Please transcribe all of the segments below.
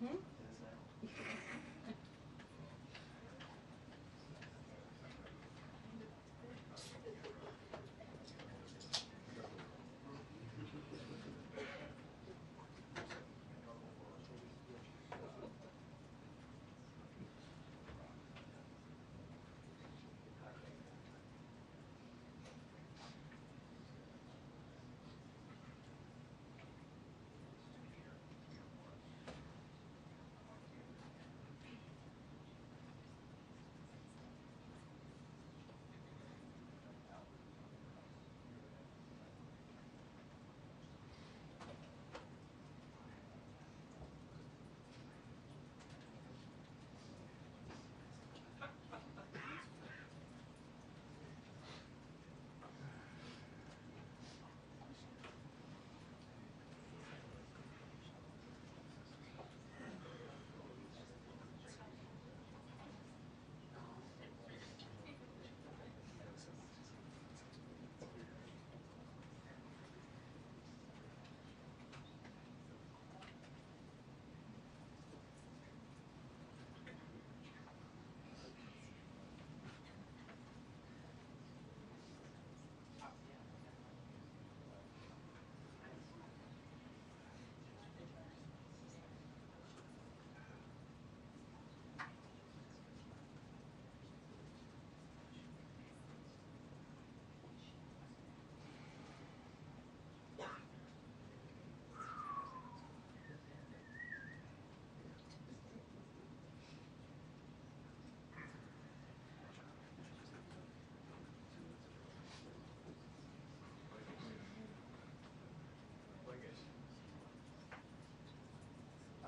I'm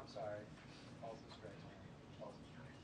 sorry. Also stretch. Also stretch.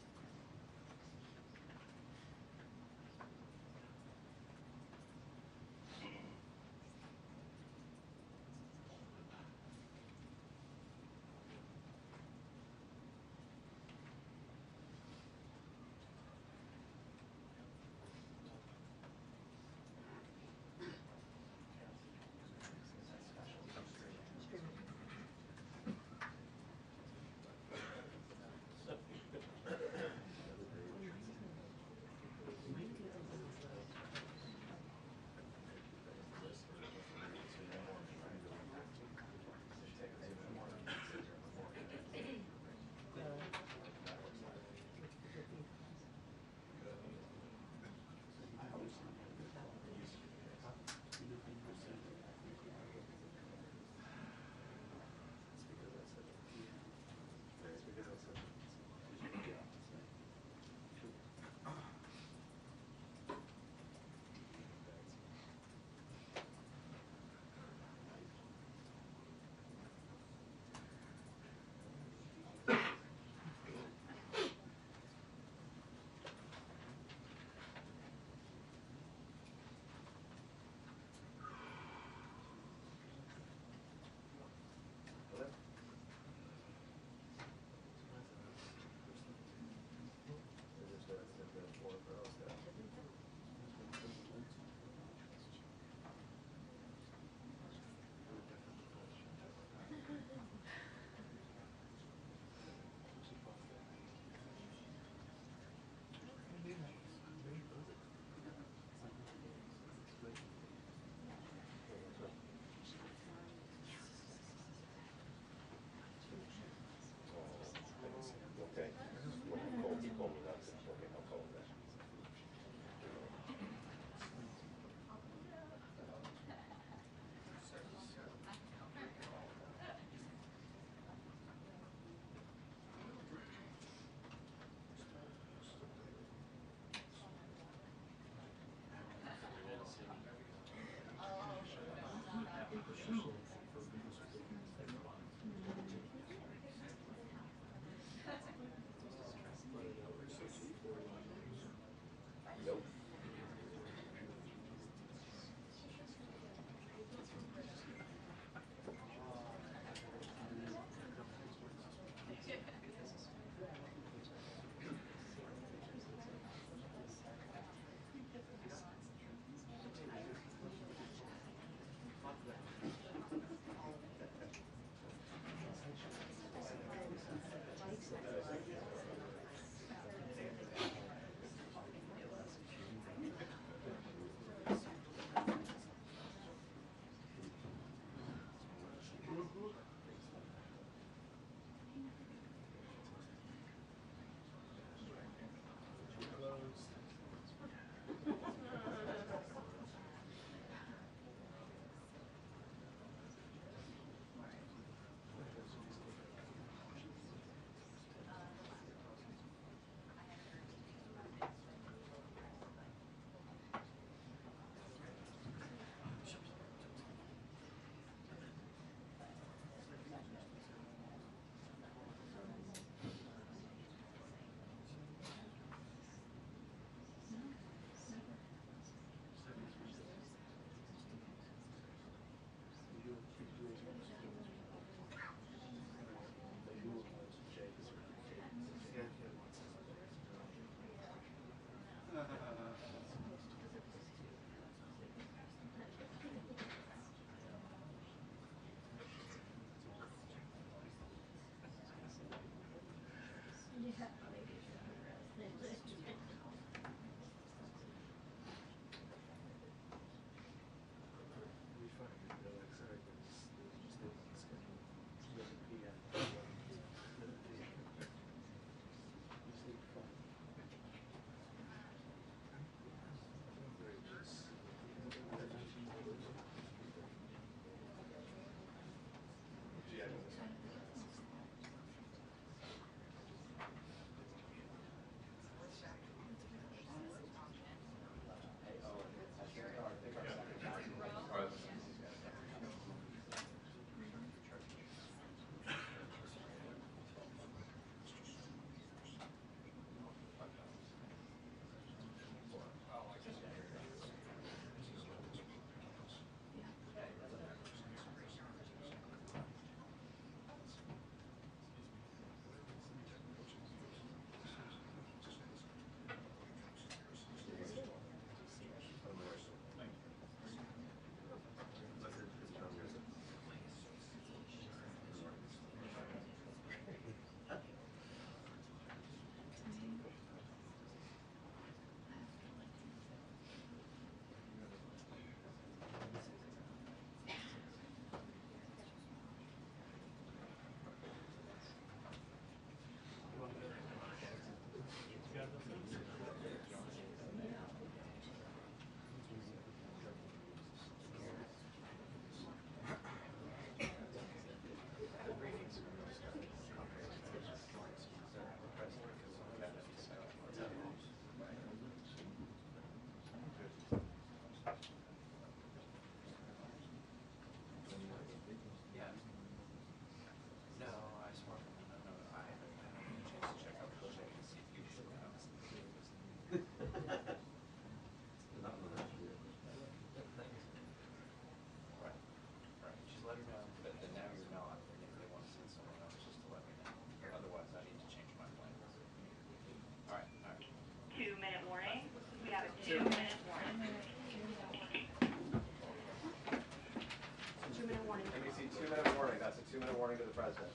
Warning to the president.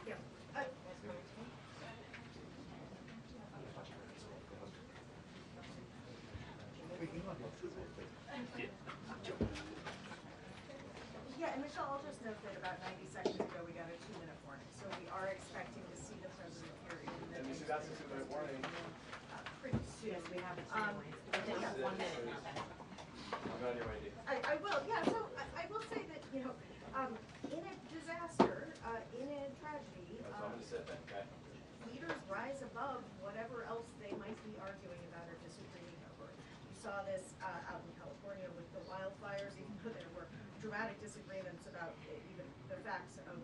Yeah. Yeah, and Michelle, I'll just note that about 90 seconds ago we got a 2-minute warning, so we are expecting to see the president here in the And this is that's a 2-minute warning. Pretty soon. Yes, we have it. Um, Yeah, 1 minute. I'm on your way, Dee. I will, yeah, so I will say that, you know, in a disaster, in a tragedy, So I'm going to sit then, okay? leaders rise above whatever else they might be arguing about or disagreeing over. You saw this out in California with the wildfires, even though there were dramatic disagreements about even the facts of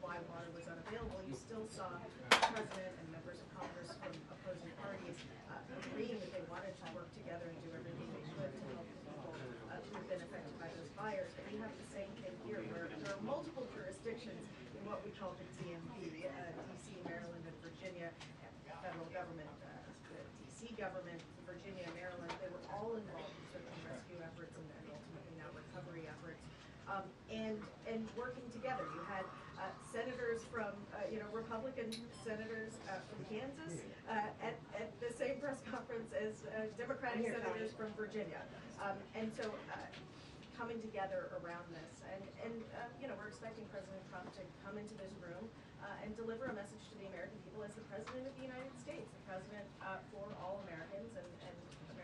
why water was unavailable, you still saw the president and members of Congress from opposing parties agreeing that they wanted to work together and do everything they could to help people who have been affected by those fires. And we have the same thing here, where there are multiple jurisdictions in what we call the DMV, DC, Maryland, and Virginia, and the federal government, the DC government, Virginia, Maryland, they were all involved in search and rescue efforts and ultimately now recovery efforts. And working together. You had senators from, Republican senators from Kansas at the same press conference as Democratic senators from Virginia. And so coming together around this. And we're expecting President Trump to come into this room and deliver a message to the American people as the President of the United States, the President for all Americans and Americans.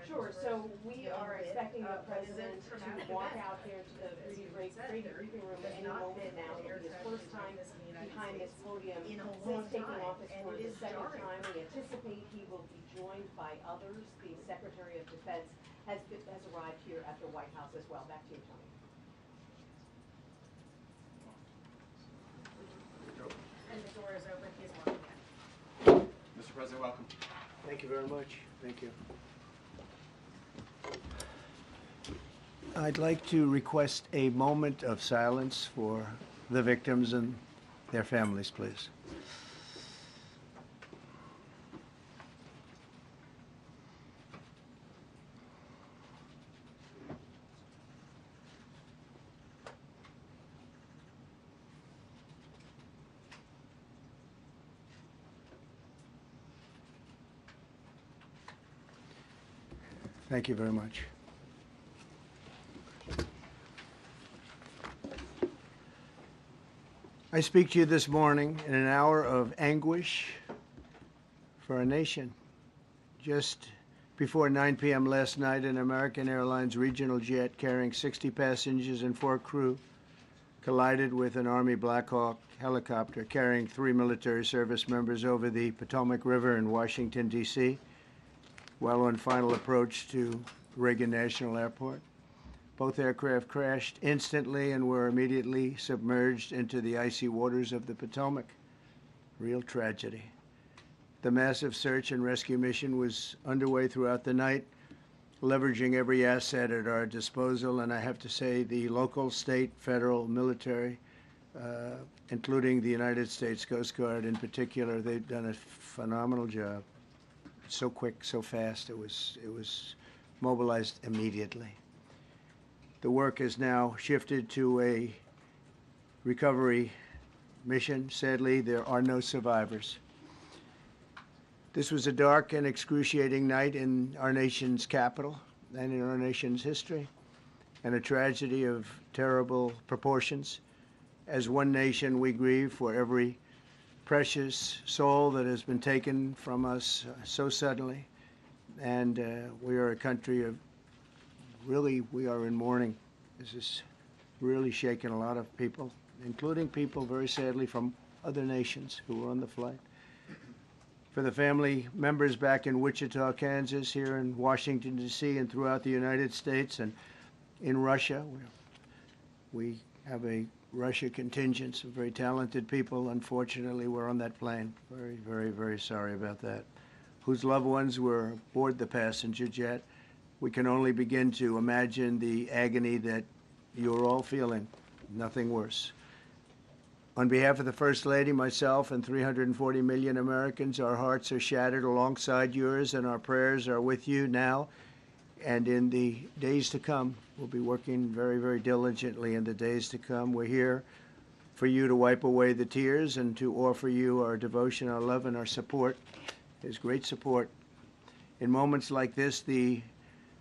Sure, so we are expecting the president to walk out there to the Brady briefing room at any moment now. It'll be his first time behind this podium since taking office for the second time. We anticipate he will be joined by others. The Secretary of Defense has arrived here at the White House as well. Back to you, Tony. And the door is open. He's walking in. Mr. President, welcome. Thank you very much. Thank you. I'd like to request a moment of silence for the victims and their families, please. Thank you very much. I speak to you this morning in an hour of anguish for our nation. Just before 9 p.m. last night, an American Airlines regional jet carrying 60 passengers and 4 crew collided with an Army Black Hawk helicopter carrying 3 military service members over the Potomac River in Washington, D.C., while on final approach to Reagan National Airport. Both aircraft crashed instantly and were immediately submerged into the icy waters of the Potomac. Real tragedy. The massive search and rescue mission was underway throughout the night, leveraging every asset at our disposal, and I have to say the local, state, federal, military, including the United States Coast Guard in particular, they've done a phenomenal job. So quick, so fast, it was mobilized immediately. The work has now shifted to a recovery mission. Sadly, there are no survivors. This was a dark and excruciating night in our nation's capital and in our nation's history, and a tragedy of terrible proportions. As one nation, we grieve for every precious soul that has been taken from us so suddenly, and we are a country of really, we are in mourning. This is really shaken a lot of people, including people, very sadly, from other nations who were on the flight. For the family members back in Wichita, Kansas, here in Washington, D.C., and throughout the United States and in Russia, we have a Russia contingent, some very talented people, unfortunately, were on that plane. Very, very, very sorry about that. Whose loved ones were aboard the passenger jet. We can only begin to imagine the agony that you're all feeling. Nothing worse. On behalf of the First Lady, myself, and 340 million Americans, our hearts are shattered alongside yours, and our prayers are with you now and in the days to come. We'll be working very, very diligently in the days to come. We're here for you to wipe away the tears and to offer you our devotion, our love, and our support. There's great support. In moments like this, the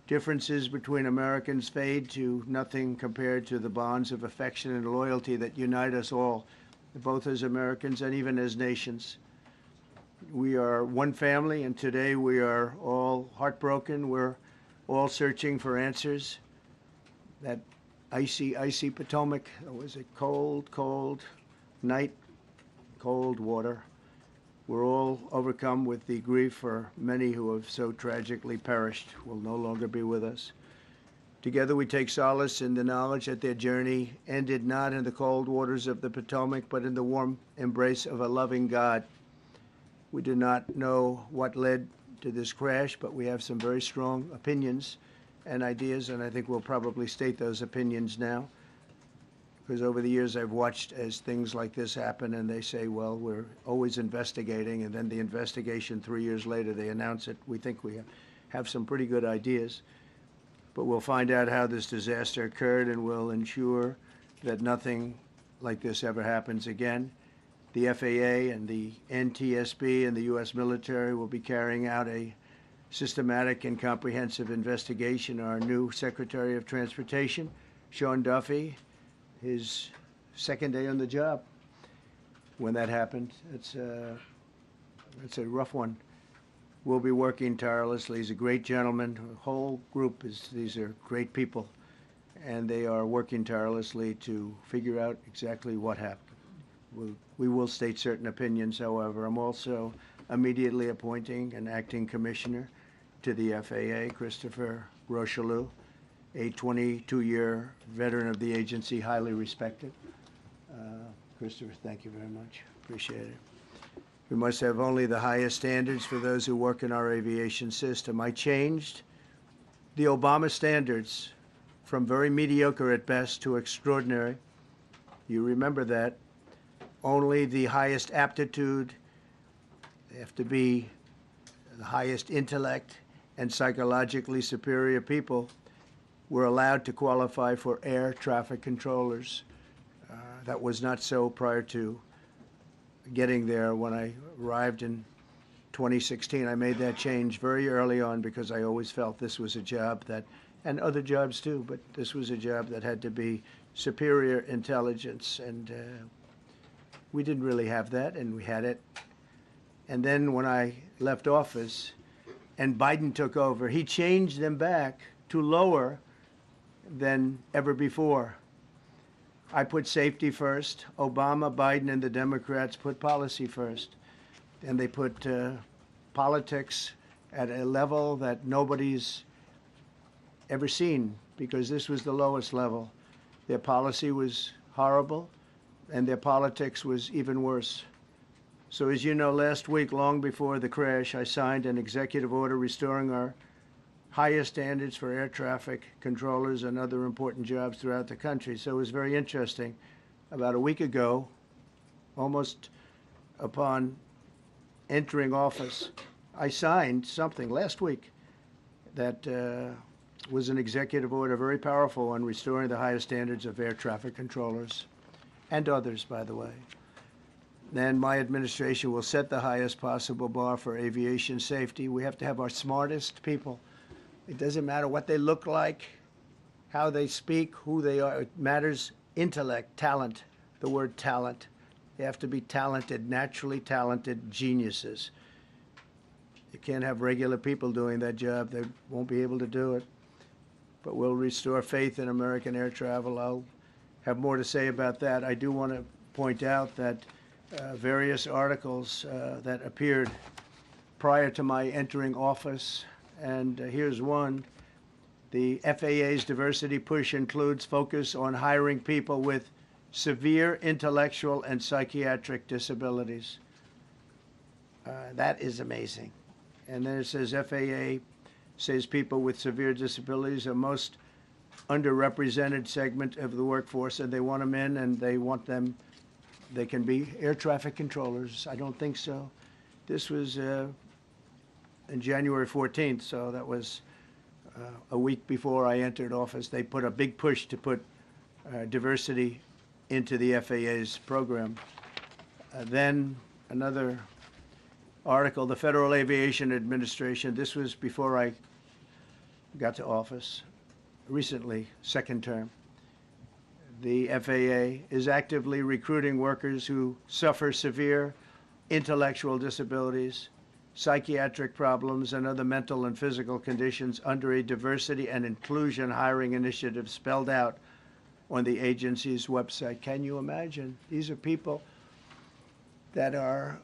differences between Americans fade to nothing compared to the bonds of affection and loyalty that unite us all, both as Americans and even as nations. We are one family, and today we are all heartbroken. We're all searching for answers. That icy, icy Potomac, it was a cold, cold night, cold water. We're all overcome with the grief for many who have so tragically perished, will no longer be with us. Together we take solace in the knowledge that their journey ended not in the cold waters of the Potomac, but in the warm embrace of a loving God. We do not know what led to this crash, but we have some very strong opinions and ideas, and I think we'll probably state those opinions now. Because over the years I've watched as things like this happen, and they say, well, we're always investigating, and then the investigation 3 years later, they announce it. We think we have some pretty good ideas. But we'll find out how this disaster occurred, and we'll ensure that nothing like this ever happens again. The FAA and the NTSB and the U.S. military will be carrying out a systematic and comprehensive investigation. Our new Secretary of Transportation, Sean Duffy, his second day on the job when that happened. It's a rough one. We'll be working tirelessly. He's a great gentleman. The whole group these are great people, and they are working tirelessly to figure out exactly what happened. We will state certain opinions, however. I'm also immediately appointing an acting commissioner to the FAA, Christopher Rocheleau, a 22-year veteran of the agency, highly respected. Christopher, thank you very much. Appreciate it. We must have only the highest standards for those who work in our aviation system. I changed the Obama standards from very mediocre at best to extraordinary. You remember that. Only the highest aptitude, they have to be the highest intellect and psychologically superior people were allowed to qualify for air traffic controllers. That was not so prior to getting there. When I arrived in 2016. I made that change very early on because I always felt this was a job that, and other jobs too, but this was a job that had to be superior intelligence, and we didn't really have that, and we had it. And then when I left office and Biden took over, he changed them back to lower than ever before. I put safety first. Obama, Biden, and the Democrats put policy first. And they put politics at a level that nobody's ever seen, because this was the lowest level. Their policy was horrible, and their politics was even worse. So as you know, last week, long before the crash, I signed an executive order restoring our highest standards for air traffic controllers and other important jobs throughout the country. So it was very interesting. About a week ago, almost upon entering office, I signed something last week that was an executive order, very powerful, on restoring the highest standards of air traffic controllers and others, by the way. Then my administration will set the highest possible bar for aviation safety. We have to have our smartest people. It doesn't matter what they look like, how they speak, who they are. It matters intellect, talent, the word talent. They have to be talented, naturally talented geniuses. You can't have regular people doing that job. They won't be able to do it. But we'll restore faith in American air travel. I'll have more to say about that. I do want to point out that various articles that appeared prior to my entering office, and here's one. The FAA's diversity push includes focus on hiring people with severe intellectual and psychiatric disabilities. That is amazing. And then it says FAA says people with severe disabilities are most underrepresented segment of the workforce, and they want them in, and they want them, they can be air traffic controllers. I don't think so. This was in January 14th, so that was a week before I entered office. They put a big push to put diversity into the FAA's program. Then another article, the Federal Aviation Administration, this was before I got to office, recently, second term. The FAA is actively recruiting workers who suffer severe intellectual disabilities, psychiatric problems, and other mental and physical conditions under a diversity and inclusion hiring initiative spelled out on the agency's website. Can you imagine? These are people that are,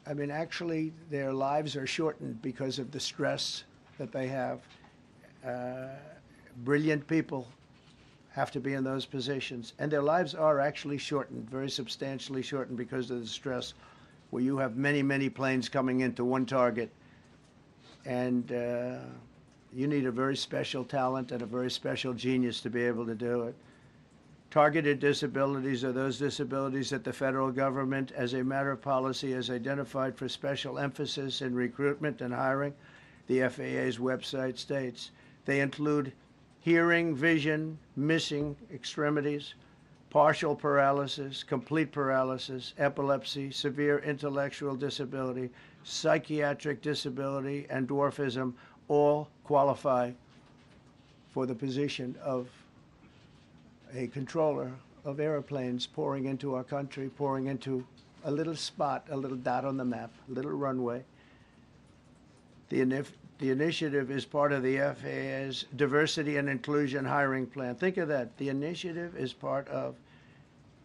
I mean, actually, their lives are shortened because of the stress that they have. Brilliant people have to be in those positions, and their lives are actually shortened, very substantially shortened, because of the stress, where you have many, many planes coming into one target, and you need a very special talent and a very special genius to be able to do it. Targeted disabilities are those disabilities that the federal government, as a matter of policy, has identified for special emphasis in recruitment and hiring. The FAA's website states they include hearing, vision, missing extremities, partial paralysis, complete paralysis, epilepsy, severe intellectual disability, psychiatric disability, and dwarfism all qualify for the position of a controller of airplanes pouring into our country, pouring into a little spot, a little dot on the map, a little runway. The initiative is part of the FAA's Diversity and Inclusion Hiring Plan. Think of that. The initiative is part of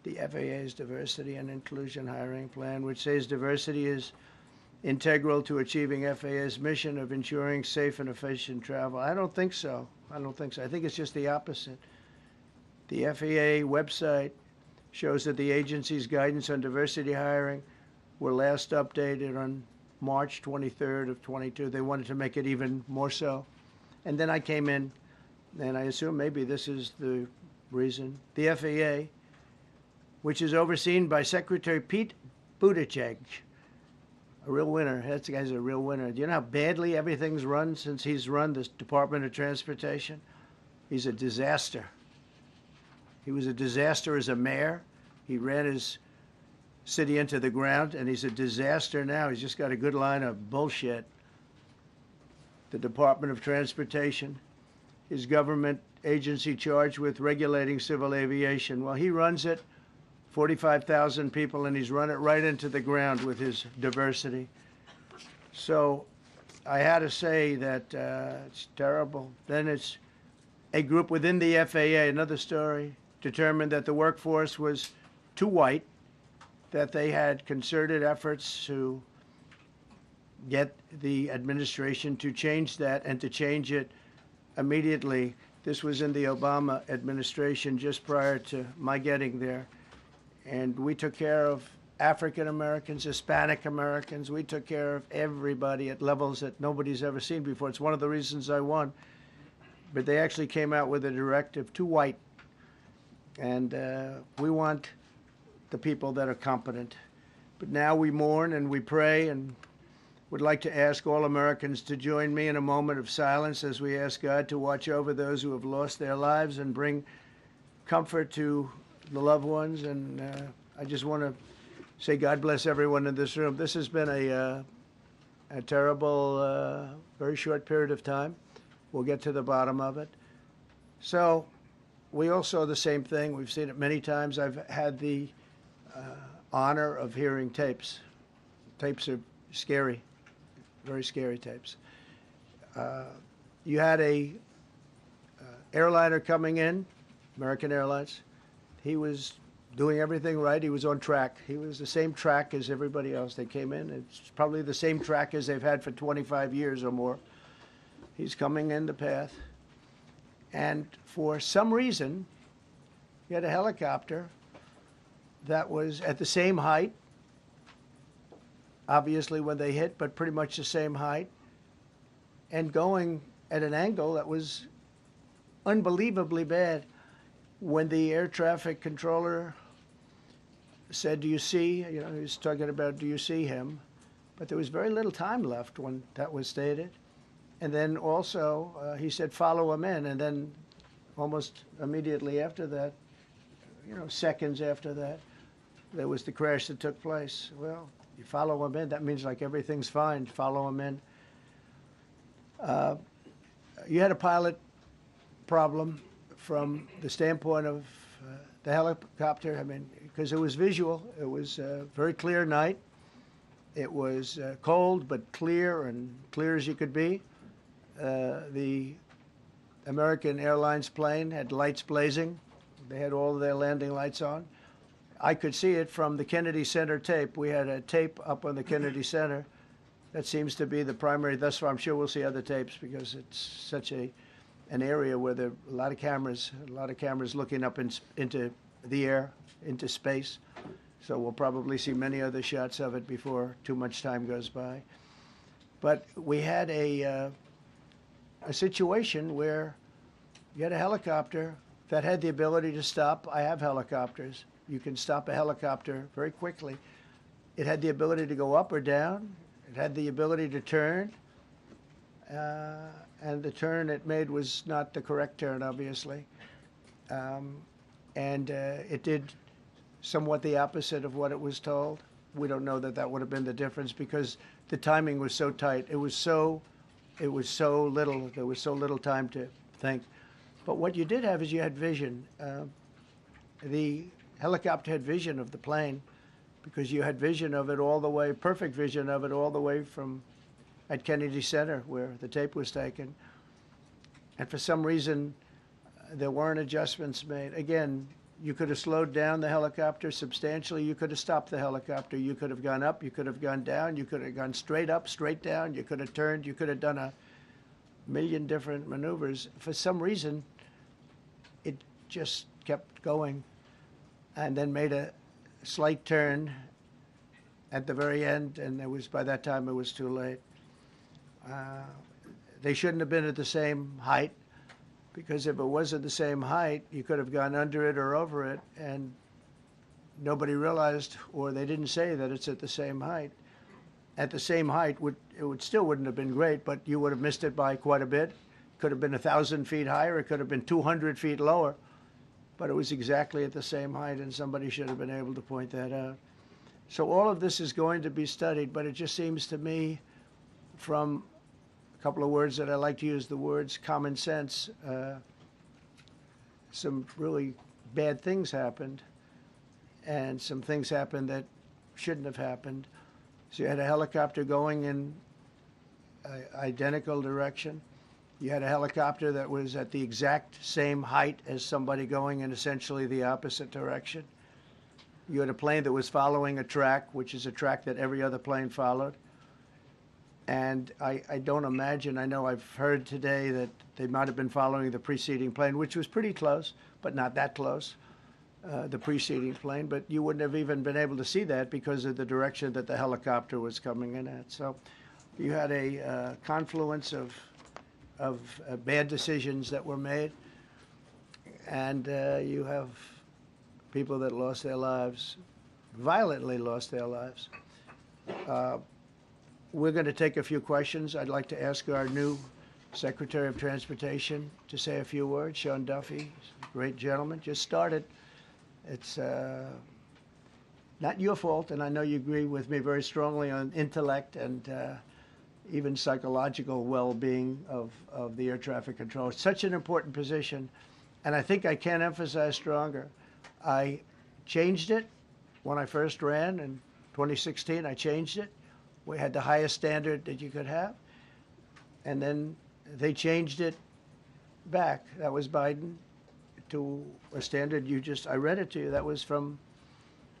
the FAA's Diversity and Inclusion Hiring Plan, which says diversity is integral to achieving FAA's mission of ensuring safe and efficient travel. I don't think so. I don't think so. I think it's just the opposite. The FAA website shows that the agency's guidance on diversity hiring were last updated on March 23rd of 22. They wanted to make it even more so. And then I came in, and I assume maybe this is the reason. The FAA, which is overseen by Secretary Pete Buttigieg, a real winner. That guy's a real winner. Do you know how badly everything's run since he's run this Department of Transportation? He's a disaster. He was a disaster as a mayor. He ran his city into the ground, and he's a disaster now. He's just got a good line of bullshit. The Department of Transportation, his government agency charged with regulating civil aviation. Well, he runs it, 45,000 people, and he's run it right into the ground with his diversity. So I had to say that it's terrible. Then it's a group within the FAA, another story, determined that the workforce was too white, that they had concerted efforts to get the administration to change that and to change it immediately. This was in the Obama administration just prior to my getting there. And we took care of African Americans, Hispanic Americans. We took care of everybody at levels that nobody's ever seen before. It's one of the reasons I won. But they actually came out with a directive, too white. And we want the people that are competent. But now we mourn and we pray, and would like to ask all Americans to join me in a moment of silence as we ask God to watch over those who have lost their lives and bring comfort to the loved ones. And I just want to say God bless everyone in this room. This has been a terrible, very short period of time. We'll get to the bottom of it. So we all saw the same thing. We've seen it many times. I've had the honor of hearing tapes. Tapes are scary, very scary tapes. You had a airliner coming in, American Airlines. He was doing everything right. He was on track. He was the same track as everybody else. They came in. It's probably the same track as they've had for 25 years or more. He's coming in the path. And for some reason, he had a helicopter that was at the same height, obviously when they hit, but pretty much the same height, and going at an angle that was unbelievably bad. When the air traffic controller said, "Do you see?" He was talking about, "Do you see him?" But there was very little time left when that was stated. And then also he said, "Follow him in." And then almost immediately after that, seconds after that, there was the crash that took place. Well, you follow him in, that means like everything's fine. Follow him in. You had a pilot problem from the standpoint of the helicopter. I mean, because it was visual. It was a very clear night. It was cold but clear, and clear as you could be. The American Airlines plane had lights blazing. They had all of their landing lights on. I could see it from the Kennedy Center tape. We had a tape up on the Kennedy Center. That seems to be the primary. Thus far, I'm sure we'll see other tapes because it's such an area where there are a lot of cameras looking up into the air, into space. So we'll probably see many other shots of it before too much time goes by. But we had a situation where you had a helicopter that had the ability to stop. I have helicopters. You can stop a helicopter very quickly. It had the ability to go up or down. It had the ability to turn. And the turn it made was not the correct turn, obviously. It did somewhat the opposite of what it was told. We don't know that would have been the difference because the timing was so tight. It was so little. There was so little time to think. But what you did have is you had vision. The helicopter had vision of the plane because you had vision of it all the way, perfect vision of it all the way from at Kennedy Center where the tape was taken. And for some reason, there weren't adjustments made. Again, you could have slowed down the helicopter substantially. You could have stopped the helicopter. You could have gone up. You could have gone down. You could have gone straight up, straight down. You could have turned. You could have done a million different maneuvers. For some reason, it just kept going and then made a slight turn at the very end, and by that time it was too late. They shouldn't have been at the same height, because if it was at the same height, you could have gone under it or over it, and nobody realized, or they didn't say that it's at the same height. At the same height, it still wouldn't have been great, but you would have missed it by quite a bit. Could have been 1,000 feet higher. It could have been 200 feet lower. But it was exactly at the same height, and somebody should have been able to point that out. So all of this is going to be studied, but it just seems to me, from a couple of words that I like to use, the words common sense, some really bad things happened, and some things happened that shouldn't have happened. So you had a helicopter going in an identical direction. You had a helicopter that was at the exact same height as somebody going in essentially the opposite direction. You had a plane that was following a track, which is a track that every other plane followed. And I don't imagine, I know I've heard today that they might have been following the preceding plane, which was pretty close, but not that close, the preceding plane. But you wouldn't have even been able to see that because of the direction that the helicopter was coming in at. So you had a confluence of bad decisions that were made, and you have people that lost their lives, violently lost their lives. We're going to take a few questions. I'd like to ask our new Secretary of Transportation to say a few words. Sean Duffy, great gentleman, just started. It's not your fault, and I know you agree with me very strongly on intellect and even psychological well-being of the air traffic control. It's such an important position, and I think I can't emphasize stronger. I changed it when I first ran in 2016. I changed it. We had the highest standard that you could have, and then they changed it back. That was Biden, to a standard I read it to you. That was from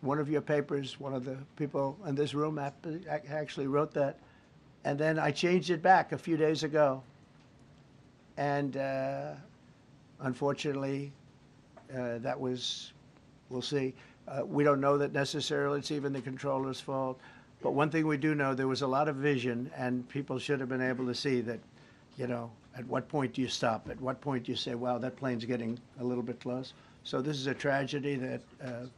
one of your papers. One of the people in this room actually wrote that. And then I changed it back a few days ago. And unfortunately, that was, we'll see. We don't know that necessarily it's even the controller's fault. But one thing we do know, there was a lot of vision, and people should have been able to see that, at what point do you stop? At what point do you say, wow, that plane's getting a little bit close? So this is a tragedy that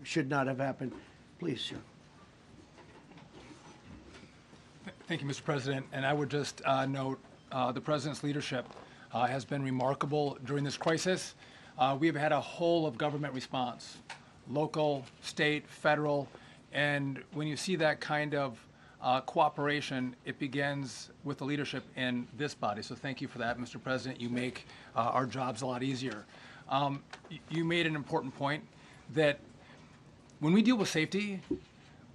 should not have happened. Please, sir. Thank you, Mr. President. And I would just note the President's leadership has been remarkable during this crisis. We've had a whole of government response, local, state, federal, and when you see that kind of cooperation, it begins with the leadership in this body. So thank you for that, Mr. President. You make our jobs a lot easier. You made an important point that when we deal with safety,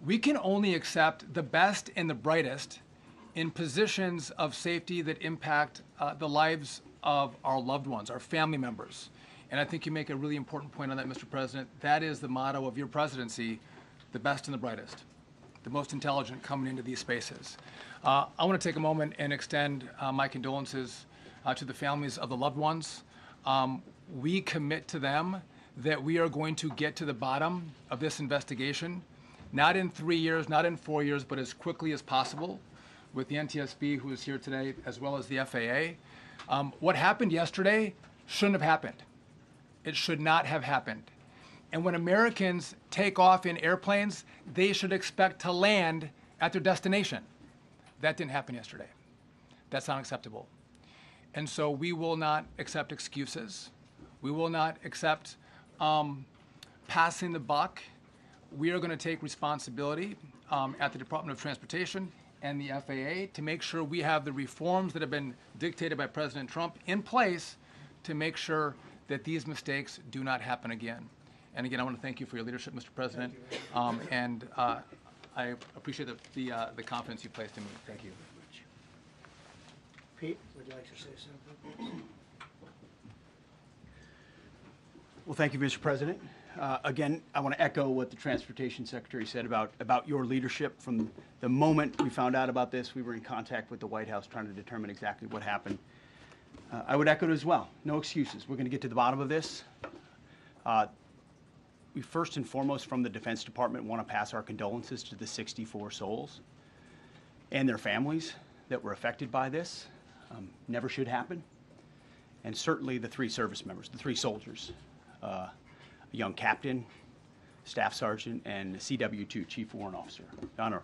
we can only accept the best and the brightest in positions of safety that impact the lives of our loved ones, our family members. And I think you make a really important point on that, Mr. President. That is the motto of your presidency, the best and the brightest, the most intelligent coming into these spaces. I want to take a moment and extend my condolences to the families of the loved ones. We commit to them that we are going to get to the bottom of this investigation, not in 3 years, not in 4 years, but as quickly as possible, with the NTSB, who is here today, as well as the FAA. What happened yesterday shouldn't have happened. It should not have happened. And when Americans take off in airplanes, they should expect to land at their destination. That didn't happen yesterday. That's not acceptable. And so we will not accept excuses. We will not accept passing the buck. We are going to take responsibility at the Department of Transportation and the FAA to make sure we have the reforms that have been dictated by President Trump in place to make sure that these mistakes do not happen again. And again, I want to thank you for your leadership, Mr. President, and I appreciate the confidence you placed in me. Thank you. Pete, would you like to say something? Well, thank you, Mr. President. Again, I want to echo what the Transportation Secretary said about your leadership. From the moment we found out about this, we were in contact with the White House trying to determine exactly what happened. I would echo it as well. No excuses. We're going to get to the bottom of this. We first and foremost, from the Defense Department, want to pass our condolences to the 64 souls and their families that were affected by this. Never should happen. And certainly the 3 service members, the 3 soldiers, a young captain, staff sergeant, and a CW2, Chief Warrant Officer, on a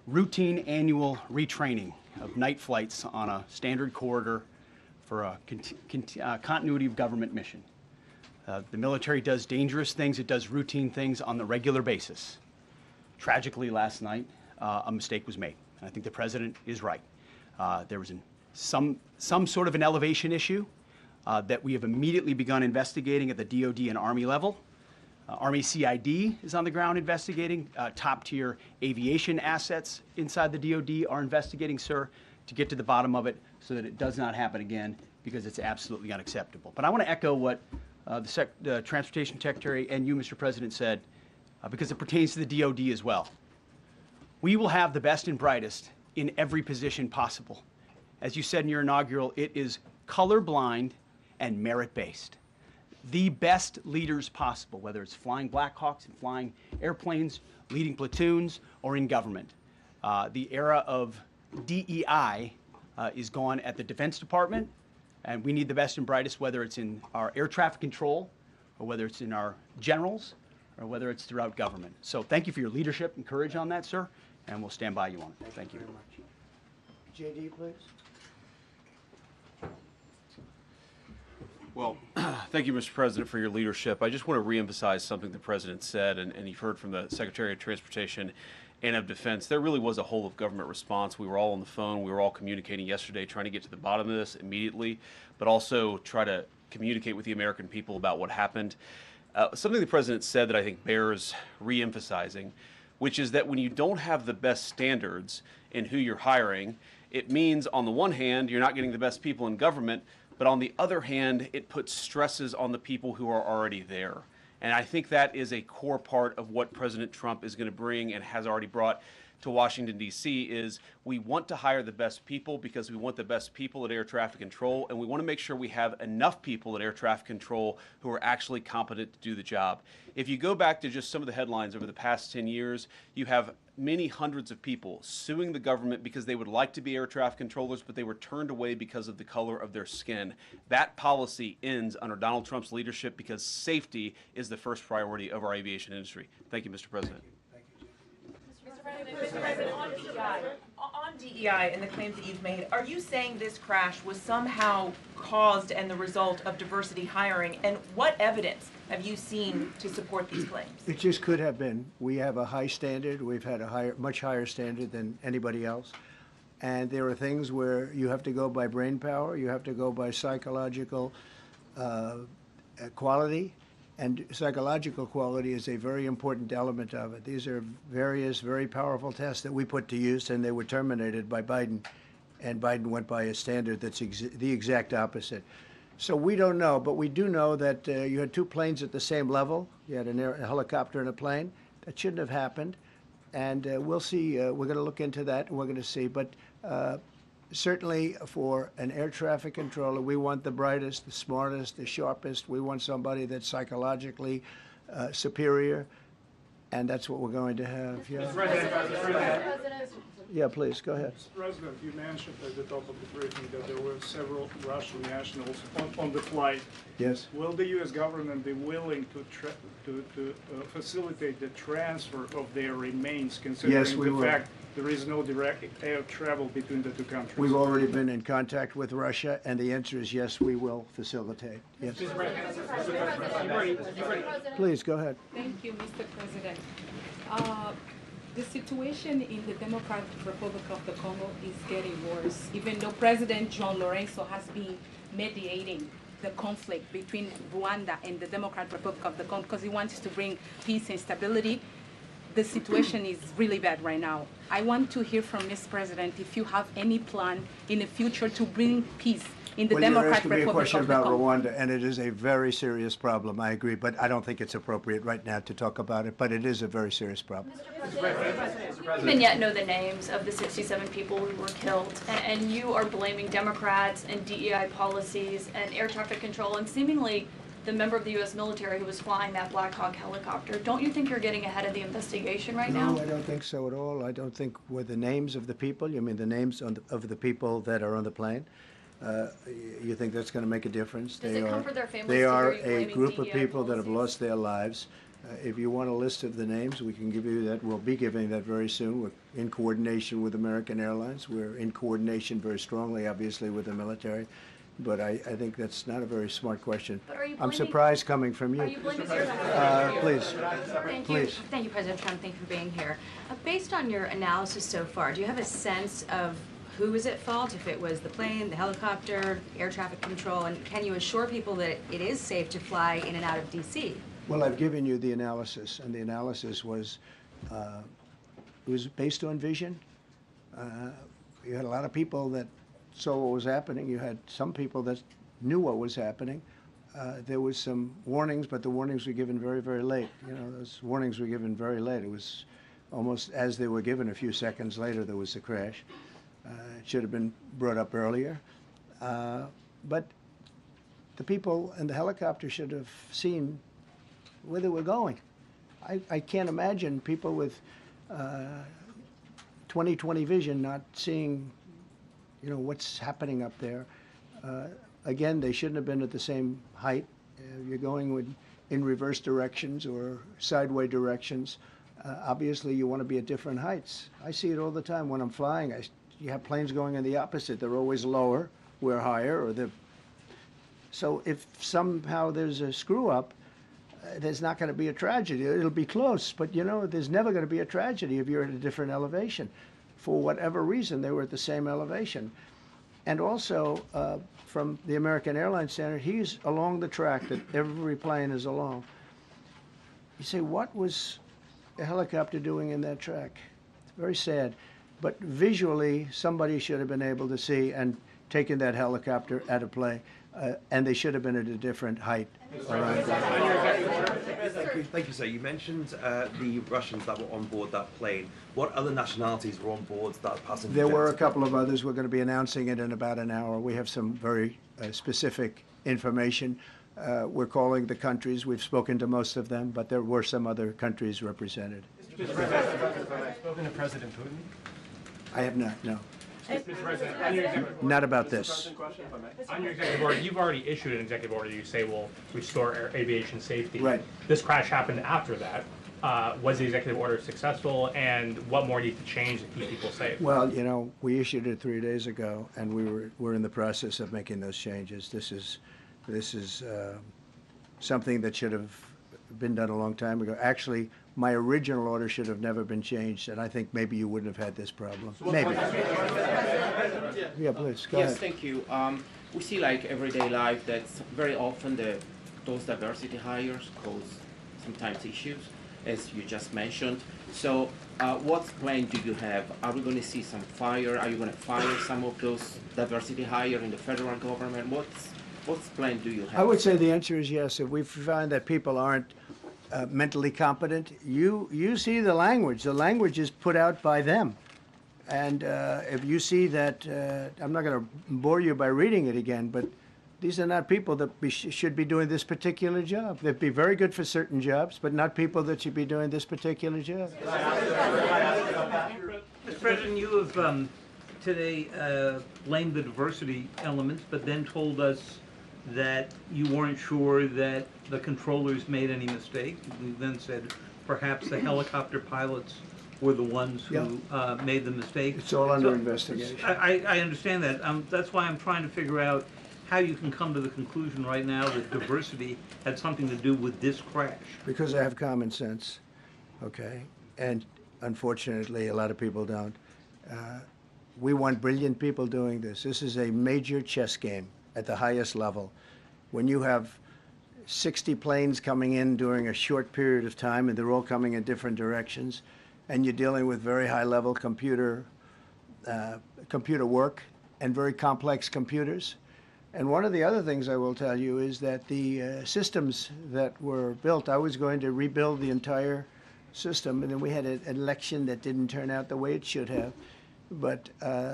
routine annual retraining of night flights on a standard corridor for a continuity of government mission. The military does dangerous things. It does routine things on the regular basis. Tragically, last night, a mistake was made. And I think the president is right. There was some sort of an elevation issue that we have immediately begun investigating at the DoD and Army level. Army CID is on the ground investigating. Top-tier aviation assets inside the DoD are investigating, sir, to get to the bottom of it so that it does not happen again, because it's absolutely unacceptable. But I want to echo what the Transportation Secretary and you, Mr. President, said, because it pertains to the DoD as well. We will have the best and brightest in every position possible. As you said in your inaugural, it is colorblind and merit-based. The best leaders possible, whether it's flying Black Hawks and flying airplanes, leading platoons, or in government. The era of DEI is gone at the Defense Department, and we need the best and brightest, whether it's in our air traffic control, or whether it's in our generals, or whether it's throughout government. So thank you for your leadership and courage on that, sir, and we'll stand by you on it. Thank you. Very much. JD, please. Well, thank you, Mr. President, for your leadership. I just want to reemphasize something the President said, and you've heard from the Secretary of Transportation and of Defense. There really was a whole of government response. We were all on the phone. We were all communicating yesterday, trying to get to the bottom of this immediately, but also try to communicate with the American people about what happened. Something the President said that I think bears reemphasizing, which is that when you don't have the best standards in who you're hiring, it means, on the one hand, you're not getting the best people in government, but on the other hand, it puts stresses on the people who are already there. And I think that is a core part of what President Trump is going to bring and has already brought to Washington, D.C., is we want to hire the best people because we want the best people at air traffic control, and we want to make sure we have enough people at air traffic control who are actually competent to do the job. If you go back to just some of the headlines over the past 10 years, you have many hundreds of people suing the government because they would like to be air traffic controllers, but they were turned away because of the color of their skin. That policy ends under Donald Trump's leadership because safety is the first priority of our aviation industry. Thank you, Mr. President. Mr. President, on DEI and the claims that you've made, are you saying this crash was somehow caused and the result of diversity hiring? And what evidence have you seen to support these claims? It just could have been. We have a high standard. We've had a much higher standard than anybody else. And there are things where you have to go by brain power. You have to go by psychological quality. And psychological quality is a very important element of it. These are various very powerful tests that we put to use, and they were terminated by Biden. And Biden went by a standard that's the exact opposite. So we don't know, but we do know that you had two planes at the same level. You had a helicopter and a plane. That shouldn't have happened. And we'll see. We're going to look into that, and we're going to see. But certainly for an air traffic controller, we want the brightest, the smartest, the sharpest. We want somebody that's psychologically superior, and that's what we're going to have. Yeah. Mr. President. Yeah, please, go ahead. Mr. President, you mentioned at the top of the briefing that there were several Russian nationals on the flight. Yes. Will the U.S. government be willing to facilitate the transfer of their remains, considering Yes, we the will. fact there is no direct air travel between the two countries? We've already been in contact with Russia, and the answer is yes, we will facilitate. Yes. Please, go ahead. Thank you, Mr. President. The situation in the Democratic Republic of the Congo is getting worse, even though President John Lorenzo has been mediating the conflict between Rwanda and the Democratic Republic of the Congo because he wants to bring peace and stability. The situation is really bad right now. I want to hear from Ms. President if you have any plan in the future to bring peace in the Democratic Republic of the Congo. Well, you're asking me a question about Rwanda, and it is a very serious problem. I agree, but I don't think it's appropriate right now to talk about it, but it is a very serious problem. We don't even yet know the names of the 67 people who were killed, and you are blaming Democrats and DEI policies and air traffic control and seemingly the member of the U.S. military who was flying that Black Hawk helicopter. Don't you think you're getting ahead of the investigation right now? No, I don't think so at all. I don't think with the names of the people, you mean the names of the people that are on the plane? You think that's going to make a difference? Does it comfort their families They to are hear you a blaming group of DEI people that have policies? lost their lives. If you want a list of the names, we can give you that. We'll be giving that very soon. We're in coordination with American Airlines. We're in coordination very strongly, obviously, with the military. but I think that's not a very smart question. But are you I'm blaming- surprised coming from you. Are you blaming Please, Thank you. please. Thank you, President Trump. Thank you for being here. Based on your analysis so far, do you have a sense of who is at fault, if it was the plane, the helicopter, air traffic control, and can you assure people that it is safe to fly in and out of D.C.? Well, I've given you the analysis, and the analysis was, it was based on vision. You had a lot of people that saw what was happening. You had some people that knew what was happening. There was some warnings, but the warnings were given very, very late. You know, those warnings were given very late. It was almost as they were given. A few seconds later, there was the crash. It should have been brought up earlier. But the people in the helicopter should have seen where they were going. I can't imagine people with 20/20 vision not seeing, you know, what's happening up there. Again, they shouldn't have been at the same height. You're going in reverse directions or sideways directions. Obviously, you want to be at different heights. I see it all the time when I'm flying. You have planes going in the opposite. They're always lower, we're higher, or they're... So if somehow there's a screw-up, there's not going to be a tragedy. It'll be close, but you know, there's never going to be a tragedy if you're at a different elevation. For whatever reason, they were at the same elevation. And also, from the American Airlines standard, he's along the track that every plane is along. You say, what was a helicopter doing in that track? It's very sad. But visually, somebody should have been able to see and taken that helicopter out of play, and they should have been at a different height. Thank you, sir. You mentioned the Russians that were on board that plane. What other nationalities were on board that passenger There jet? were a couple of others. We're going to be announcing it in about an hour. We have some very specific information. We're calling the countries. We've spoken to most of them, but there were some other countries represented. Mr. President, have you spoken to President Putin? I have not, no. Mr. President, on your executive order. Not about this. On your executive order, you've already issued an executive order you say will restore aviation safety. Right. This crash happened after that. Was the executive order successful, and what more needs to change to keep people safe? Well, you know, we issued it 3 days ago, and we're in the process of making those changes. This is something that should have been done a long time ago. Actually, my original order should have never been changed, and I think maybe you wouldn't have had this problem. Maybe. Yeah, please, go ahead. Yes, thank you. We see like everyday life that very often those diversity hires cause sometimes issues, as you just mentioned. So what plan do you have? Are we going to see some fire? Are you going to fire some of those diversity hire in the federal government? What plan do you have? I would say the answer is yes. If we find that people aren't mentally competent, you see the language. The language is put out by them. And if you see that, I'm not going to bore you by reading it again, but these are not people that should be doing this particular job. They'd be very good for certain jobs, but not people that should be doing this particular job. Mr. President, you have today blamed the diversity elements, but then told us that you weren't sure that the controllers made any mistake. You then said perhaps the helicopter pilots were the ones who made the mistake. It's all under investigation. I understand that. That's why I'm trying to figure out how you can come to the conclusion right now that diversity had something to do with this crash. Because I have common sense, okay? And unfortunately, a lot of people don't. We want brilliant people doing this. This is a major chess game at the highest level. When you have 60 planes coming in during a short period of time, and they're all coming in different directions, and you're dealing with very high-level computer work and very complex computers. And one of the other things I will tell you is that the systems that were built, I was going to rebuild the entire system, and then we had an election that didn't turn out the way it should have. But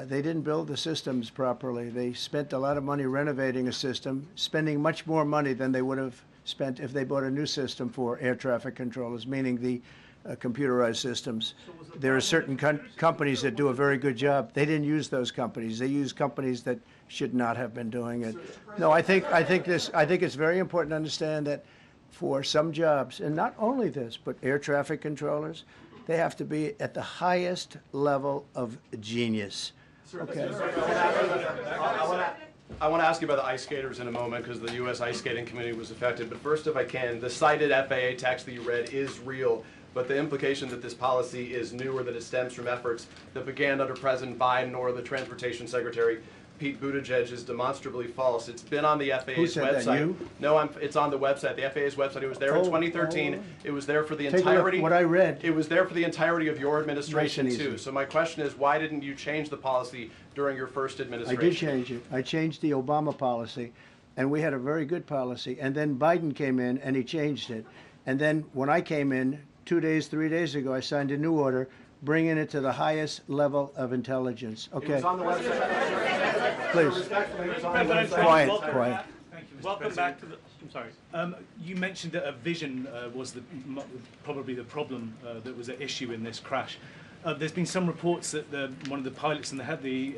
they didn't build the systems properly. They spent a lot of money renovating a system, spending much more money than they would have spent if they bought a new system for air traffic controllers, meaning the computerized systems. There are certain companies that do a very good job. They didn't use those companies. They used companies that should not have been doing it. No, I think it's very important to understand that for some jobs, and not only this, but air traffic controllers, they have to be at the highest level of genius. Okay. I want to ask you about the ice skaters in a moment because the U.S. Ice Skating Committee was affected. But first, if I can, the cited FAA text that you read is real, but the implication that this policy is new or that it stems from efforts that began under President Biden or the Transportation Secretary Pete Buttigieg is demonstrably false. It's been on the FAA's Who said website. that, you? No, it's on the website, the FAA's website. It was there in 2013. It was there for the Take a look entirety. what I read. It was there for the entirety of your administration Nice and too. easy. So my question is, why didn't you change the policy during your first I administration? did change it. I changed the Obama policy, and we had a very good policy. And then Biden came in, and he changed it. And then when I came in 2 days, 3 days ago, I signed a new order bringing it to the highest level of intelligence. It Okay. was on the website. Please. Respectfully, it was on the President website. Trump, Quiet, welcome. quiet. Thank you, Mr. Welcome back to the. I'm sorry. You mentioned that a vision was probably the problem that was at issue in this crash. There's been some reports that one of the pilots in the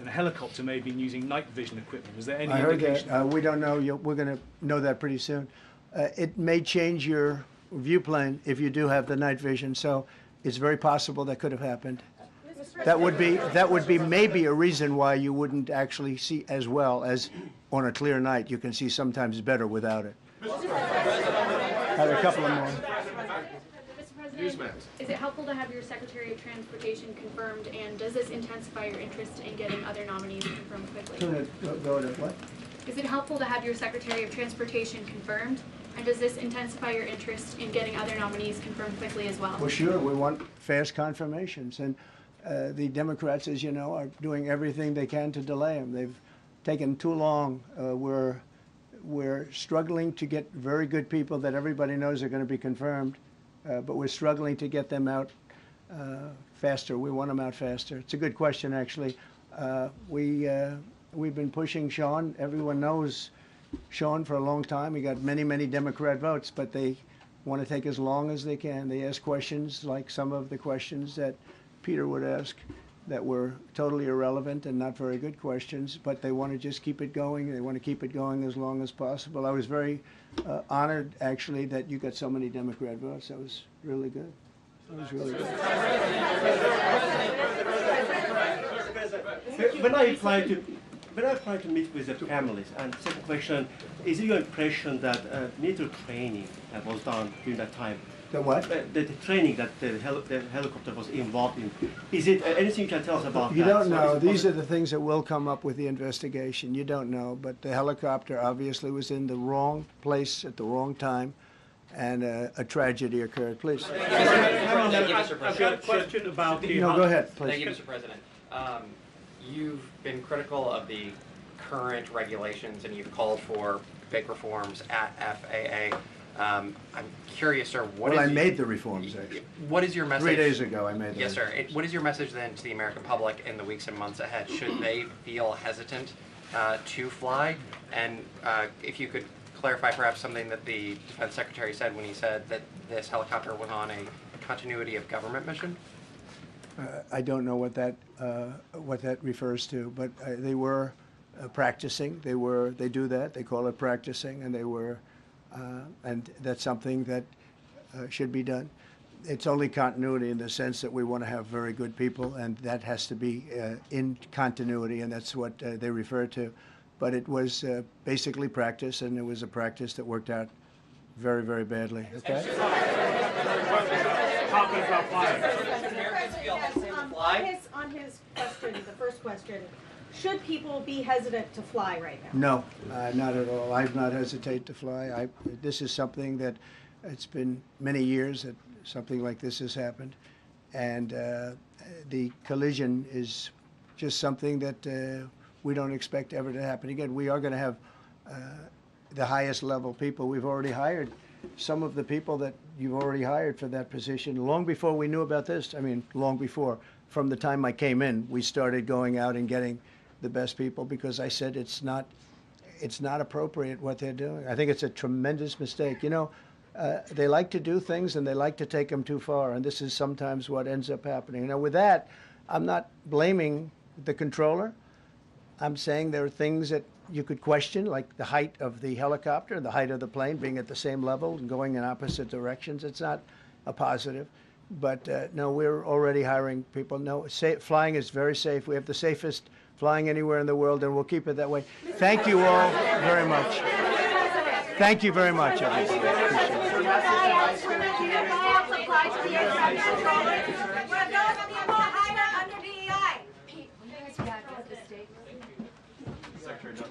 helicopter may have been using night vision equipment. Was there any I heard indication? that. We don't know. We're going to know that pretty soon. It may change your viewplane if you do have the night vision. So it's very possible that could have happened. That would be maybe a reason why you wouldn't actually see as well as on a clear night. You can see sometimes better without it. Had a couple of more. Mr. President, is it helpful to have your Secretary of Transportation confirmed, and does this intensify your interest in getting other nominees confirmed quickly? Go to what? Is it helpful to have your Secretary of Transportation confirmed, and does this intensify your interest in getting other nominees confirmed quickly as well? Well, sure. We want fast confirmations, and the Democrats, as you know, are doing everything they can to delay them. They've taken too long. We're struggling to get very good people that everybody knows are going to be confirmed, but we're struggling to get them out faster. We want them out faster. It's a good question, actually. We've been pushing Sean. Everyone knows Sean for a long time. He got many, many Democrat votes, but they want to take as long as they can. They ask questions like some of the questions that Peter would ask that were totally irrelevant and not very good questions, but they want to just keep it going. They want to keep it going as long as possible. I was very honored, actually, that you got so many Democrat votes. That was really good. That was really good. When I apply to meet with the families, and second question, is it your impression that military training that was done during that time? The what? The training that the helicopter was involved in. Is it anything you can tell us about You that? don't So know. is it These are the things that will come up with the investigation. You don't know. But the helicopter obviously was in the wrong place at the wrong time, and a tragedy occurred. Please. Thank you, Mr. President. I've got a question about the. No, go ahead, please. Thank you, Mr. President. You've been critical of the current regulations, and you've called for big reforms at FAA. I'm curious, sir, Well, I made the reforms, actually. what is your message? 3 days ago, I made them. Yes, sir. What is your message then to the American public in the weeks and months ahead? Should they feel hesitant to fly? And if you could clarify perhaps something that the Defense Secretary said when he said that this helicopter was on a continuity of government mission? I don't know what that refers to, but they were practicing. They do that. They call it practicing, and they were, and that's something that should be done. It's only continuity in the sense that we want to have very good people, and that has to be in continuity, and that's what they refer to. But it was basically practice, and it was a practice that worked out very, very badly. Okay. Talking about flying. On his question, the first question, should people be hesitant to fly right now? No, not at all. I've not hesitated to fly. This is something that it's been many years that something like this has happened, and the collision is just something that we don't expect ever to happen again. We are going to have the highest level people. We've already hired some of the people that you've already hired for that position long before we knew about this. I mean, long before. From the time I came in, we started going out and getting the best people because I said it's not appropriate what they're doing. I think it's a tremendous mistake. You know, they like to do things and they like to take them too far, and this is sometimes what ends up happening. Now, with that, I'm not blaming the controller. I'm saying there are things that you could question, like the height of the helicopter, the height of the plane being at the same level and going in opposite directions. It's not a positive. But no, we're already hiring people. No, flying is very safe. We have the safest flying anywhere in the world, and we'll keep it that way. Thank you all very much. Thank you very much, everybody. Secretary,